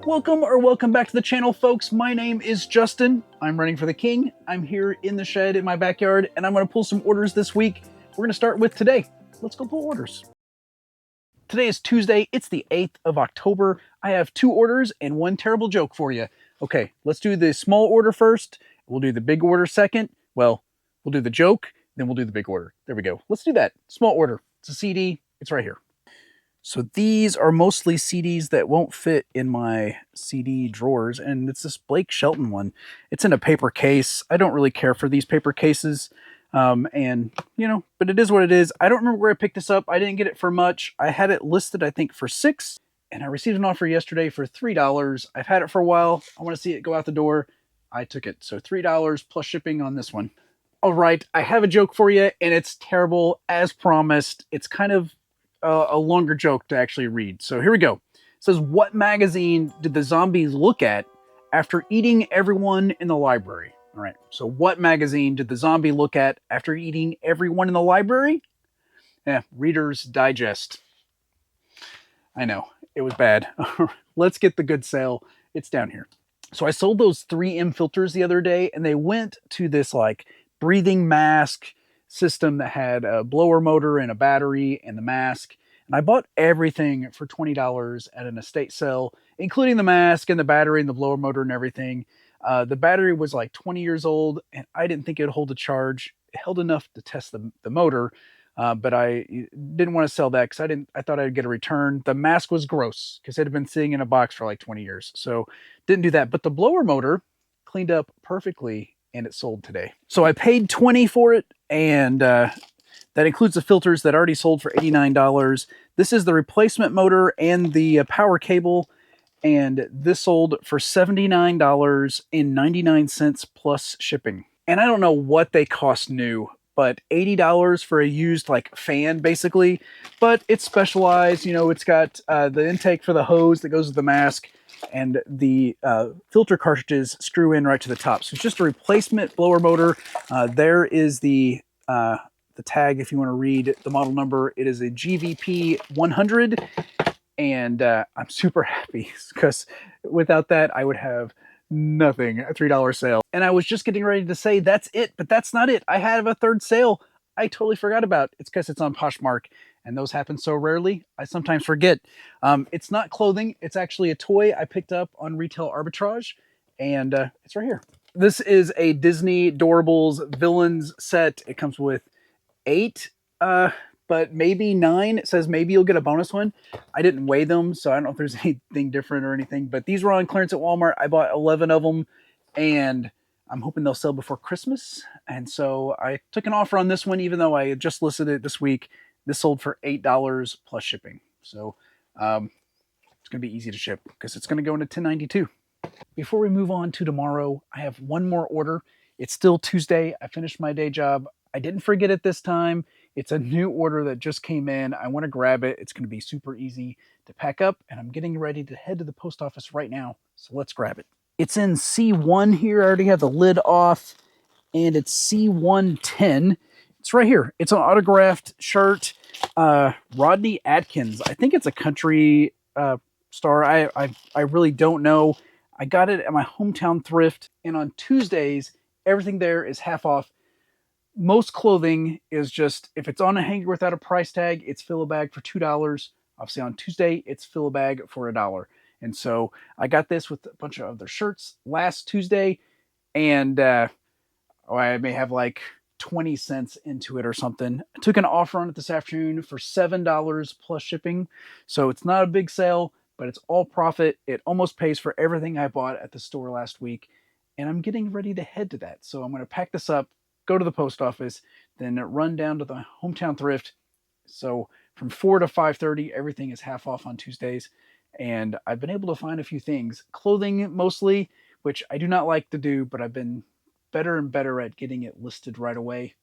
Welcome back to the channel, folks. My name is Justin. I'm running for the king. I'm here in the shed in my backyard, and I'm going to pull some orders this week. We're going to start with today. Let's go pull orders. Today is Tuesday. It's the 8th of October. I have 2 orders and 1 terrible joke for you. Okay, let's do the small order first. We'll do the big order second. Well, we'll do the joke, then we'll do the big order. There we go. Let's do that. Small order. It's a CD. It's right here. So these are mostly CDs that won't fit in my CD drawers, and it's this Blake Shelton one. It's in a paper case. I don't really care for these paper cases, and, you know, but it is what it is. I don't remember where I picked this up. I didn't get it for much. I had it listed, I think, for $6, and I received an offer yesterday for $3. I've had it for a while. I want to see it go out the door. I took it. So $3 plus shipping on this one. All right, I have a joke for you, and it's terrible, as promised. It's kind of a longer joke to actually read. So here we go. It says, what magazine did the zombies look at after eating everyone in the library? All right. So what magazine did the zombie look at after eating everyone in the library? Yeah, Reader's Digest. I know, it was bad. Let's get the good sale. It's down here. So I sold those 3M filters the other day, and they went to this like breathing mask system that had a blower motor and a battery and the mask. And I bought everything for $20 at an estate sale, including the mask and the battery and the blower motor and everything. The battery was like 20 years old, and I didn't think it would hold a charge. It held enough to test the motor, but I didn't want to sell that because I thought I'd get a return. The mask was gross because it had been sitting in a box for like 20 years. So didn't do that. But the blower motor cleaned up perfectly, and it sold today. So I paid $20 for it, and that includes the filters that already sold for $89. This is the replacement motor and the power cable, and this sold for $79.99 plus shipping. And I don't know what they cost new, but $80 for a used like fan basically, but it's specialized. You know, it's got the intake for the hose that goes with the mask, and the filter cartridges screw in right to the top. So it's just a replacement blower motor. There is the tag if you want to read the model number. It is a GVP 100, and I'm super happy because without that I would have nothing. A $3 sale. And I was just getting ready to say that's it, but that's not it. I have a third sale I totally forgot about. It's because it's on Poshmark, and those happen so rarely, I sometimes forget. It's not clothing. It's actually a toy I picked up on Retail Arbitrage, and it's right here. This is a Disney Doorables Villains set. It comes with 8, but maybe 9. It says maybe you'll get a bonus one. I didn't weigh them, so I don't know if there's anything different or anything, but these were on clearance at Walmart. I bought 11 of them, and I'm hoping they'll sell before Christmas. And so I took an offer on this one, even though I had just listed it this week. This sold for $8 plus shipping. So it's going to be easy to ship because it's going to go into 1092. Before we move on to tomorrow, I have one more order. It's still Tuesday. I finished my day job. I didn't forget it this time. It's a new order that just came in. I want to grab it. It's going to be super easy to pack up, and I'm getting ready to head to the post office right now. So let's grab it. It's in C1 here. I already have the lid off, and it's C110. It's right here. It's an autographed shirt. Rodney Atkins. I think it's a country star. I really don't know. I got it at my hometown thrift, and on Tuesdays, everything there is half off. Most clothing is just, if it's on a hanger without a price tag, it's fill a bag for $2. Obviously on Tuesday, it's fill a bag for $1. And so I got this with a bunch of other shirts last Tuesday, and I may have like 20 cents into it or something. I took an offer on it this afternoon for $7 plus shipping. So it's not a big sale, but it's all profit. It almost pays for everything I bought at the store last week, and I'm getting ready to head to that. So I'm going to pack this up, go to the post office, then run down to the hometown thrift. So from 4 to 5:30, everything is half off on Tuesdays. And I've been able to find a few things, clothing mostly, which I do not like to do, but I've been better and better at getting it listed right away.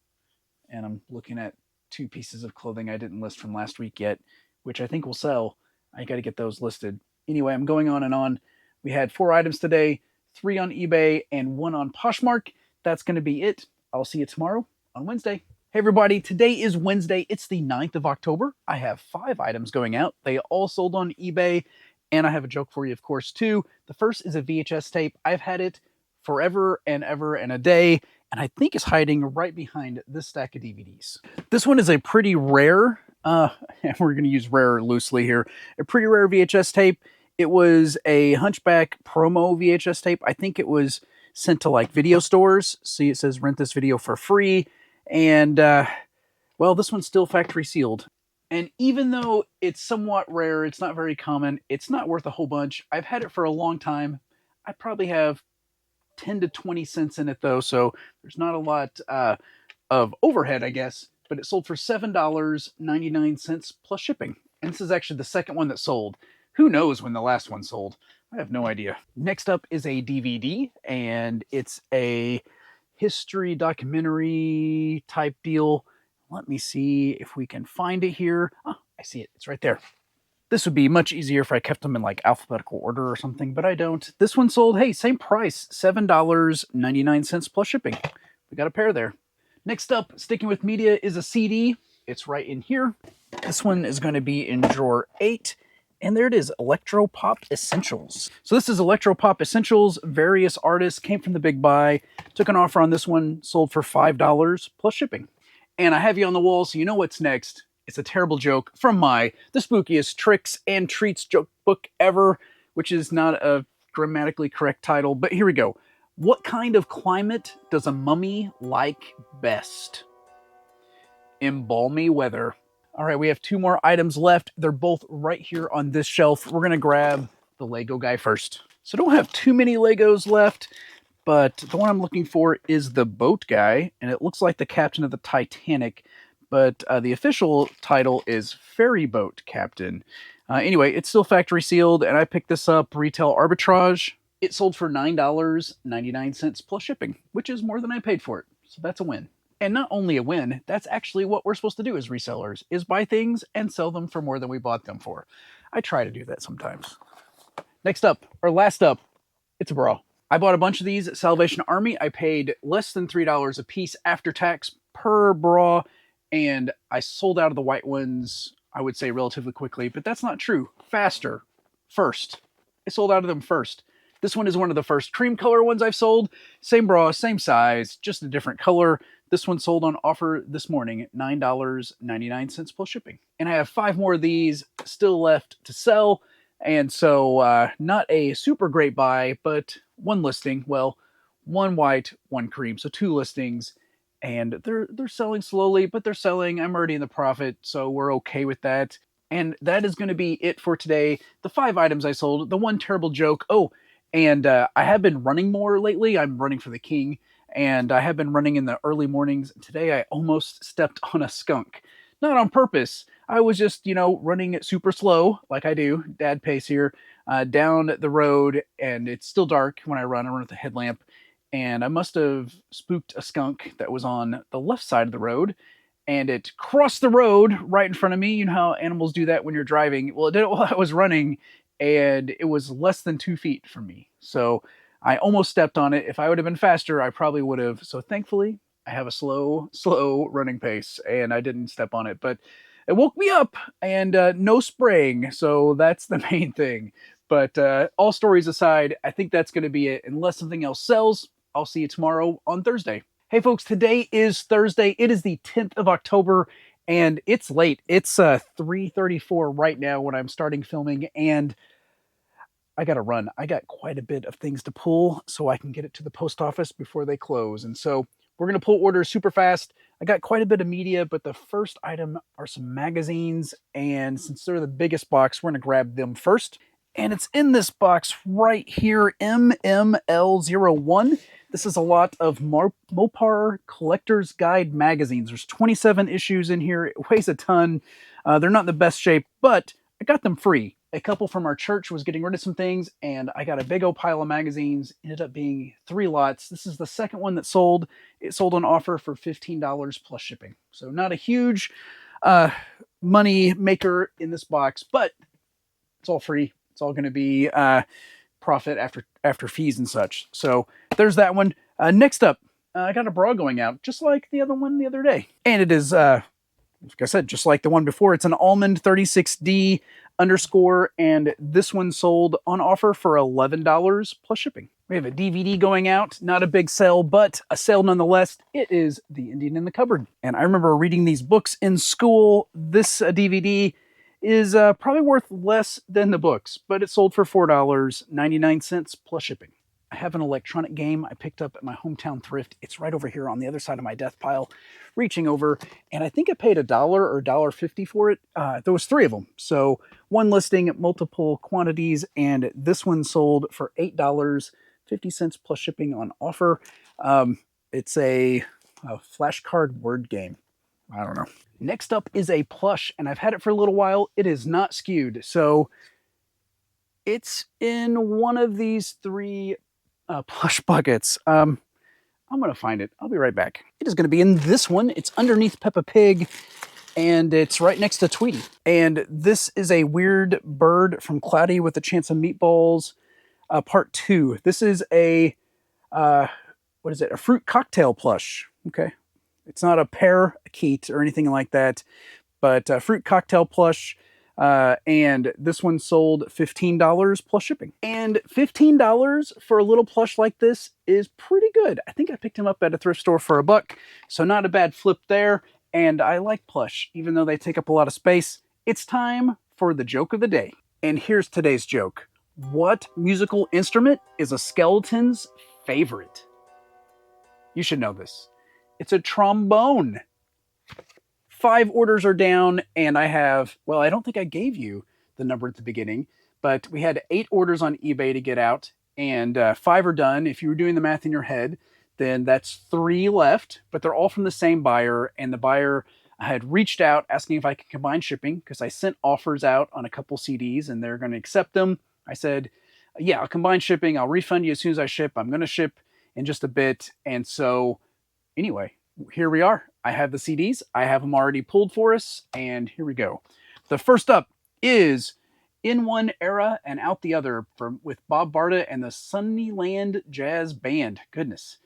And I'm looking at 2 pieces of clothing I didn't list from last week yet, which I think will sell. I got to get those listed. Anyway, I'm going on and on. We had 4 items today, 3 on eBay and 1 on Poshmark. That's going to be it. I'll see you tomorrow on Wednesday. Hey everybody, today is Wednesday. It's the 9th of October. I have 5 items going out. They all sold on eBay, And I have a joke for you, of course, too. The first is a VHS tape. I've had it forever and ever and a day, and I think it's hiding right behind this stack of DVDs. This one is a pretty rare, and we're going to use rare loosely here, a pretty rare VHS tape. It was a Hunchback promo VHS tape. I think it was sent to like video stores. See, it says rent this video for free. And, well, this one's still factory sealed. And even though it's somewhat rare, it's not very common, it's not worth a whole bunch. I've had it for a long time. I probably have 10 to 20 cents in it, though, so there's not a lot of overhead, I guess. But it sold for $7.99 plus shipping. And this is actually the second one that sold. Who knows when the last one sold? I have no idea. Next up is a DVD, and it's a history documentary type deal. Let me see if we can find it here. Oh, I see it. It's right there. This would be much easier if I kept them in like alphabetical order or something, but I don't. This one sold, hey, same price, $7.99 plus shipping. We got a pair there. Next up, sticking with media, is a CD. It's right in here. This one is going to be in drawer 8. And there it is, Electro Pop Essentials. So this is Electro Pop Essentials. Various artists came from the Big Buy. Took an offer on this one, sold for $5 plus shipping. And I have you on the wall, so you know what's next. It's a terrible joke from the spookiest tricks and treats joke book ever, which is not a grammatically correct title, but here we go. What kind of climate does a mummy like best? Embalmy weather. All right, we have 2 more items left. They're both right here on this shelf. We're going to grab the Lego guy first. So don't have too many Legos left, but the one I'm looking for is the boat guy, and it looks like the captain of the Titanic, but the official title is Ferry Boat Captain. Anyway, it's still factory sealed, and I picked this up retail arbitrage. It sold for $9.99 plus shipping, which is more than I paid for it, so that's a win. And not only a win, that's actually what we're supposed to do as resellers, is buy things and sell them for more than we bought them for. I try to do that sometimes. Next up, or last up, it's a bra. I bought a bunch of these at Salvation Army. I paid less than $3 a piece after tax per bra, and I sold out of the white ones, I would say relatively quickly, but that's not true. Faster. First. I sold out of them first. This one is one of the first cream color ones I've sold. Same bra, same size, just a different color. This one sold on offer this morning at $9.99 plus shipping. And I have 5 more of these still left to sell. And so not a super great buy, but one listing. Well, 1 white, 1 cream. So 2 listings. And they're selling slowly, but they're selling. I'm already in the profit, so we're okay with that. And that is going to be it for today. The 5 items I sold, the 1 terrible joke. Oh, and I have been running more lately. I'm running for the king. And I have been running in the early mornings. Today I almost stepped on a skunk. Not on purpose. I was just, running it super slow, like I do, dad pace here, down the road, and it's still dark when I run with a headlamp. And I must have spooked a skunk that was on the left side of the road, and it crossed the road right in front of me. You know how animals do that when you're driving? Well, it did it while I was running, and it was less than 2 feet from me. So I almost stepped on it. If I would have been faster, I probably would have. So thankfully, I have a slow running pace, and I didn't step on it. But it woke me up, and no spraying. So that's the main thing. But all stories aside, I think that's going to be it. Unless something else sells, I'll see you tomorrow on Thursday. Hey, folks, today is Thursday. It is the 10th of October, and it's late. It's 3:34 right now when I'm starting filming, and I got to run. I got quite a bit of things to pull so I can get it to the post office before they close. And so we're going to pull orders super fast. I got quite a bit of media, but the first item are some magazines. And since they're the biggest box, we're going to grab them first. And it's in this box right here, MML01. This is a lot of Mopar Collector's Guide magazines. There's 27 issues in here. It weighs a ton. They're not in the best shape, but I got them free. A couple from our church was getting rid of some things, and I got a big old pile of magazines. Ended up being 3 lots. This is the second one that sold. It sold on offer for $15 plus shipping. So not a huge money maker in this box, but it's all free. It's all going to be profit after fees and such. So there's that one. Next up, I got a bra going out, just like the other one the other day. And it is like I said, just like the one before, it's an Almond 36D underscore, and this one sold on offer for $11 plus shipping. We have a DVD going out, not a big sale, but a sale nonetheless. It is The Indian in the Cupboard. And I remember reading these books in school. This DVD is probably worth less than the books, but it sold for $4.99 plus shipping. I have an electronic game I picked up at my hometown thrift. It's right over here on the other side of my death pile, reaching over, and I think I paid $1 or $1.50 for it. There was 3 of them, so one listing, multiple quantities, and this one sold for $8.50 plus shipping on offer. It's a flashcard word game. I don't know. Next up is a plush, and I've had it for a little while. It is not skewed, so it's in one of these 3 plush buckets. I'm going to find it. I'll be right back. It is going to be in this one. It's underneath Peppa Pig, and it's right next to Tweety. And this is a weird bird from Cloudy with a Chance of Meatballs, part 2. This is a, what is it? A fruit cocktail plush. Okay. It's not a parakeet or anything like that, but a fruit cocktail plush. And this one sold $15 plus shipping. And $15 for a little plush like this is pretty good. I think I picked him up at a thrift store for $1, so not a bad flip there. And I like plush, even though they take up a lot of space. It's time for the joke of the day. And here's today's joke. What musical instrument is a skeleton's favorite? You should know this. It's a trombone. 5 orders are down, and I have, well, I don't think I gave you the number at the beginning, but we had 8 orders on eBay to get out, and 5 are done. If you were doing the math in your head, then that's 3 left, but they're all from the same buyer, and the buyer had reached out asking if I could combine shipping, because I sent offers out on a couple CDs, and they're going to accept them. I said, yeah, I'll combine shipping. I'll refund you as soon as I ship. I'm going to ship in just a bit, and so anyway, here we are. I have the CDs. I have them already pulled for us, and here we go. The first up is In One Era and Out the Other with Bob Barda and the Sunnyland Jazz Band. Goodness.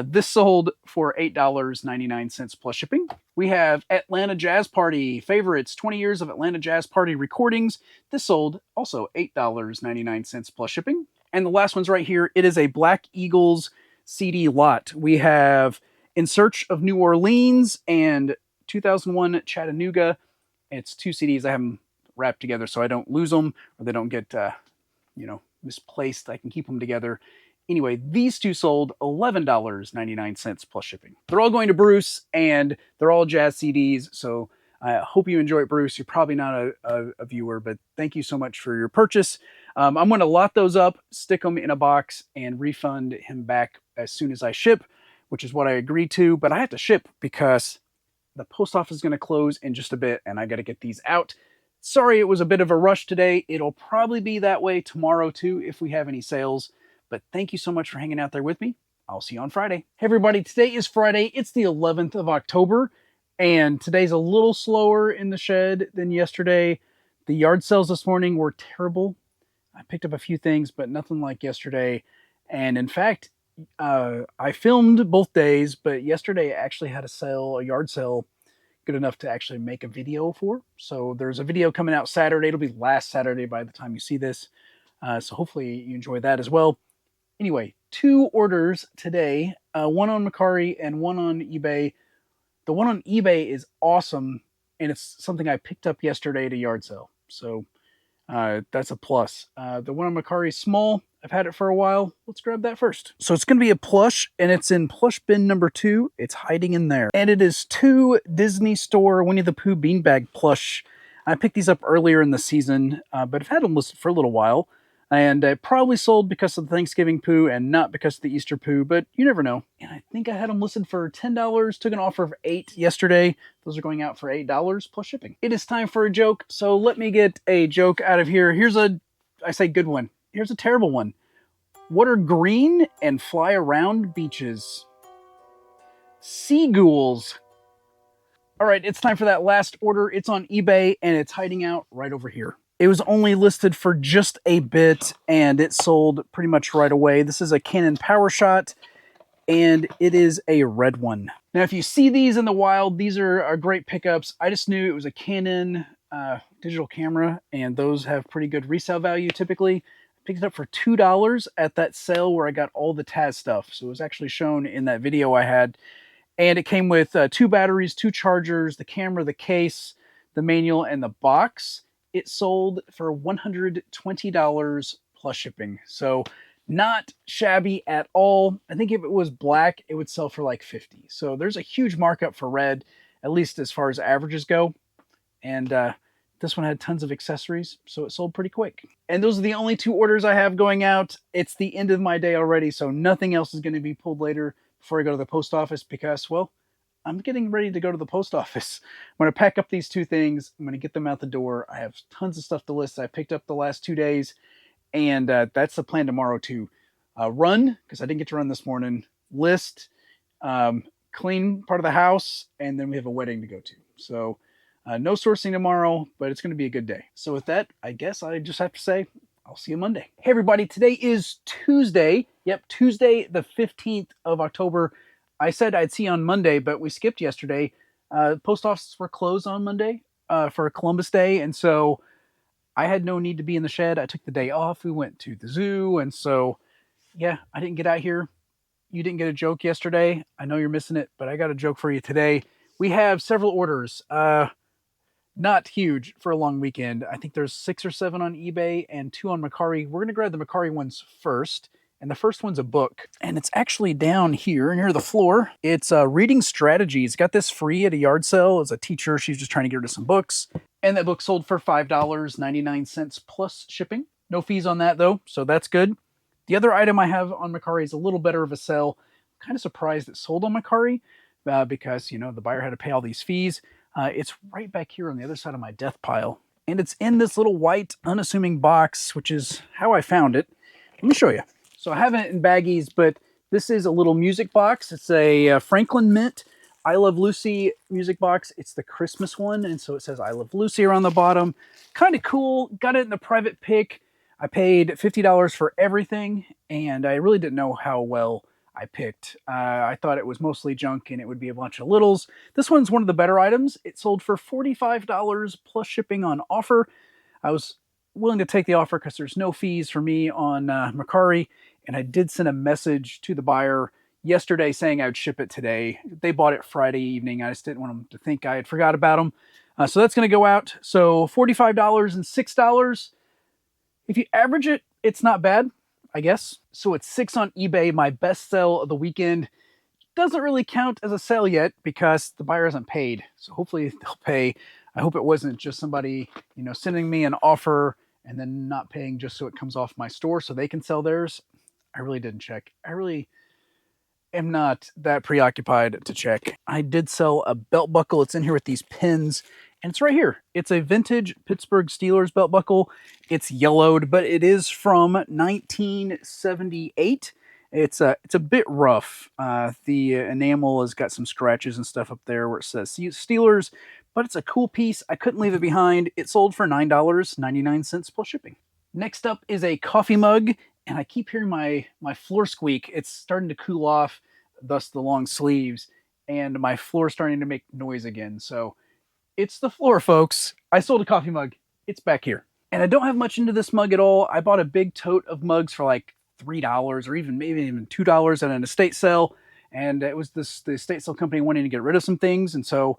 This sold for $8.99 plus shipping. We have Atlanta Jazz Party Favorites, 20 years of Atlanta Jazz Party recordings. This sold also $8.99 plus shipping. And the last one's right here. It is a Black Eagles CD lot. We have In Search of New Orleans and 2001 Chattanooga. It's 2 CDs. I have them wrapped together so I don't lose them or they don't get, misplaced. I can keep them together. Anyway, these 2 sold $11.99 plus shipping. They're all going to Bruce, and they're all jazz CDs. So I hope you enjoy it, Bruce. You're probably not a viewer, but thank you so much for your purchase. I'm going to lot those up, stick them in a box, and refund him back as soon as I ship, which is what I agreed to, but I have to ship because the post office is going to close in just a bit, and I got to get these out. Sorry, it was a bit of a rush today. It'll probably be that way tomorrow too, if we have any sales, but thank you so much for hanging out there with me. I'll see you on Friday. Hey everybody, today is Friday. It's the 11th of October, and today's a little slower in the shed than yesterday. The yard sales this morning were terrible. I picked up a few things, but nothing like yesterday. And in fact, I filmed both days, but yesterday I actually had a yard sale, good enough to actually make a video for. So there's a video coming out Saturday. It'll be last Saturday by the time you see this. So hopefully you enjoy that as well. Anyway, 2 orders today, one on Mercari and one on eBay. The one on eBay is awesome, and it's something I picked up yesterday at a yard sale. So that's a plus. The one on Mercari is small. I've had it for a while. Let's grab that first. So it's going to be a plush, and it's in plush bin number 2. It's hiding in there. And it is 2 Disney Store Winnie the Pooh beanbag plush. I picked these up earlier in the season, but I've had them listed for a little while. And I probably sold because of the Thanksgiving Pooh and not because of the Easter Pooh, but you never know. And I think I had them listed for $10, took an offer of $8 yesterday. Those are going out for $8 plus shipping. It is time for a joke, so let me get a joke out of here. I say good one. Here's a terrible one. What are green and fly around beaches? Seagulls. All right, it's time for that last order. It's on eBay, and it's hiding out right over here. It was only listed for just a bit, and it sold pretty much right away. This is a Canon PowerShot, and it is a red one. Now, if you see these in the wild, these are great pickups. I just knew it was a Canon digital camera, and those have pretty good resale value typically. I picked it up for $2 at that sale where I got all the Taz stuff. So it was actually shown in that video I had. And it came with 2 batteries, 2 chargers, the camera, the case, the manual, and the box. It sold for $120 plus shipping. So not shabby at all. I think if it was black, it would sell for like $50. So there's a huge markup for red, at least as far as averages go. And this one had tons of accessories, so it sold pretty quick. And those are the only 2 orders I have going out. It's the end of my day already, so nothing else is going to be pulled later before I go to the post office because, well, I'm getting ready to go to the post office. I'm going to pack up these 2 things. I'm going to get them out the door. I have tons of stuff to list I picked up the last 2 days, and that's the plan tomorrow to run, because I didn't get to run this morning, list, clean part of the house, and then we have a wedding to go to. So no sourcing tomorrow, but it's going to be a good day. So with that, I guess I just have to say, I'll see you Monday. Hey everybody, today is Tuesday. Yep, Tuesday the 15th of October. I said I'd see you on Monday, but we skipped yesterday. Post offices were closed on Monday for Columbus Day, and so I had no need to be in the shed. I took the day off. We went to the zoo, and so, yeah, I didn't get out here. You didn't get a joke yesterday. I know you're missing it, but I got a joke for you today. We have several orders. Not huge for a long weekend. I think there's 6 or 7 on eBay and 2 on Mercari. We're going to grab the Mercari ones first. And the first one's a book. And it's actually down here near the floor. It's Reading Strategies. Got this free at a yard sale. As a teacher, she's just trying to get rid of some books. And that book sold for $5.99 plus shipping. No fees on that, though, so that's good. The other item I have on Mercari is a little better of a sell. I'm kind of surprised it sold on Mercari because, you know, the buyer had to pay all these fees. It's right back here on the other side of my death pile. And it's in this little white, unassuming box, which is how I found it. Let me show you. So I have it in baggies, but this is a little music box. It's a Franklin Mint I Love Lucy music box. It's the Christmas one, and so it says I Love Lucy around the bottom. Kind of cool. Got it in the private pick. I paid $50 for everything, and I really didn't know how well I picked. I thought it was mostly junk and it would be a bunch of littles. This one's one of the better items. It sold for $45 plus shipping on offer. I was willing to take the offer because there's no fees for me on Mercari, and I did send a message to the buyer yesterday saying I would ship it today. They bought it Friday evening. I just didn't want them to think I had forgot about them. So that's going to go out. So $45 and $6. If you average it, it's not bad, I guess. So it's 6 on eBay, my best sell of the weekend. Doesn't really count as a sale yet because the buyer hasn't paid. So hopefully they'll pay. I hope it wasn't just somebody, you know, sending me an offer and then not paying just so it comes off my store so they can sell theirs. I really didn't check. I really am not that preoccupied to check. I did sell a belt buckle. It's in here with these pins. And it's right here. It's a vintage Pittsburgh Steelers belt buckle. It's yellowed, but it is from 1978. It's a bit rough. The enamel has got some scratches and stuff up there where it says Steelers, but it's a cool piece. I couldn't leave it behind. It sold for $9.99 plus shipping. Next up is a coffee mug, and I keep hearing my floor squeak. It's starting to cool off, thus the long sleeves, and my floor is starting to make noise again. So it's the floor, folks. I sold a coffee mug. It's back here. And I don't have much into this mug at all. I bought a big tote of mugs for like $3 or maybe even $2 at an estate sale. And it was the estate sale company wanting to get rid of some things. And so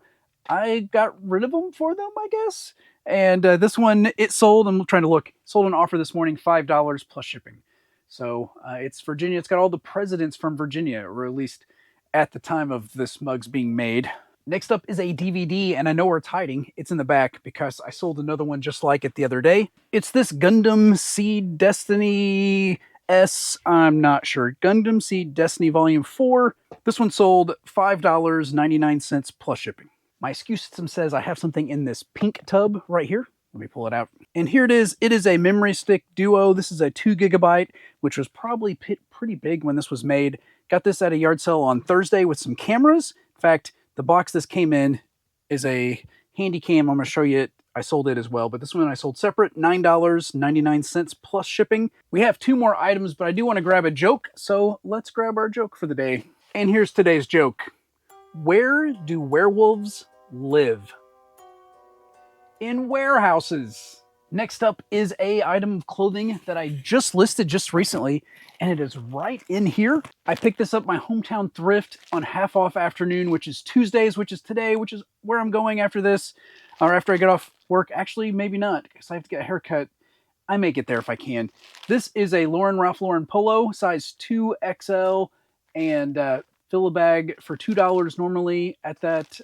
I got rid of them for them, I guess. And this one, it sold. I'm trying to look. Sold an offer this morning, $5 plus shipping. So it's Virginia. It's got all the presidents from Virginia, or at least at the time of this mug's being made. Next up is a DVD, and I know where it's hiding. It's in the back because I sold another one just like it the other day. It's this Gundam Seed Destiny S, I'm not sure. Gundam Seed Destiny Volume 4. This one sold $5.99 plus shipping. My SKU system says I have something in this pink tub right here. Let me pull it out. And here it is. It is a memory stick duo. This is a 2 gigabyte, which was probably pretty big when this was made. Got this at a yard sale on Thursday with some cameras. In fact, the box this came in is a handy cam. I'm going to show you it. I sold it as well, but this one I sold separate, $9.99 plus shipping. We have 2 more items, but I do want to grab a joke, so let's grab our joke for the day. And here's today's joke. Where do werewolves live? In warehouses. Next up is a item of clothing that I just listed just recently, and it is right in here. I picked this up my hometown thrift on half off afternoon, which is Tuesdays, which is today, which is where I'm going after this, or after I get off work. Actually, maybe not, because I have to get a haircut. I may get there if I can. This is a Ralph Lauren polo, size 2XL, and fill a bag for $2 normally at that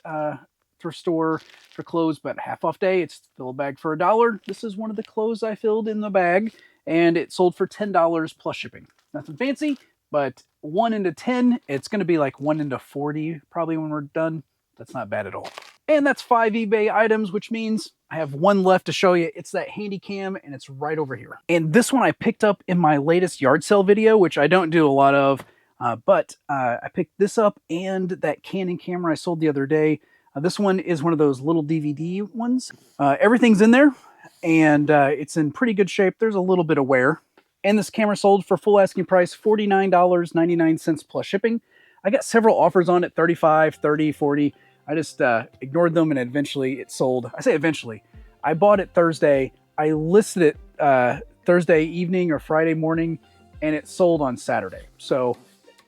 thrift store for clothes, but half off day, it's fill a bag for $1. This is one of the clothes I filled in the bag, and it sold for $10 plus shipping. Nothing fancy, but 1 into 10, it's going to be like 1 into 40 probably when we're done. That's not bad at all. And that's 5 eBay items, which means I have one left to show you. It's that handy cam, and it's right over here. And this one I picked up in my latest yard sale video, which I don't do a lot of, but I picked this up and that Canon camera I sold the other day. This one is one of those little DVD ones. Everything's in there, and it's in pretty good shape. There's a little bit of wear. And this camera sold for full asking price, $49.99 plus shipping. I got several offers on it, $35, $30, $40. I just ignored them, and eventually it sold. I say eventually. I bought it Thursday. I listed it Thursday evening or Friday morning, and it sold on Saturday. So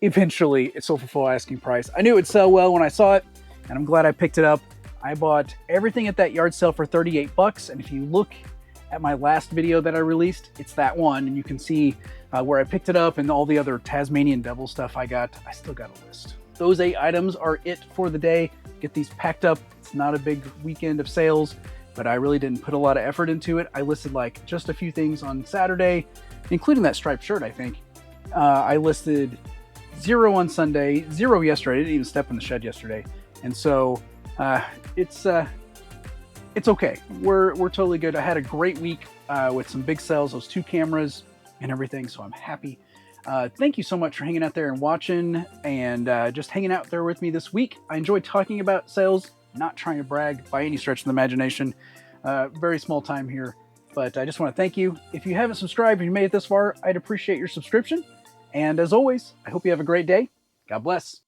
eventually it sold for full asking price. I knew it would sell well when I saw it, and I'm glad I picked it up. I bought everything at that yard sale for $38, and if you look at my last video that I released, it's that one, and you can see where I picked it up and all the other Tasmanian devil stuff I got. I still got a list. Those 8 items are it for the day. Get these packed up. It's not a big weekend of sales, but I really didn't put a lot of effort into it. I listed like just a few things on Saturday, including that striped shirt, I think. I listed 0 on Sunday, 0 yesterday. I didn't even step in the shed yesterday. And so it's okay. We're totally good. I had a great week with some big sales, those 2 cameras and everything. So I'm happy. Thank you so much for hanging out there and watching, and just hanging out there with me this week. I enjoyed talking about sales, not trying to brag by any stretch of the imagination. Very small time here, but I just want to thank you. If you haven't subscribed and you made it this far, I'd appreciate your subscription. And as always, I hope you have a great day. God bless.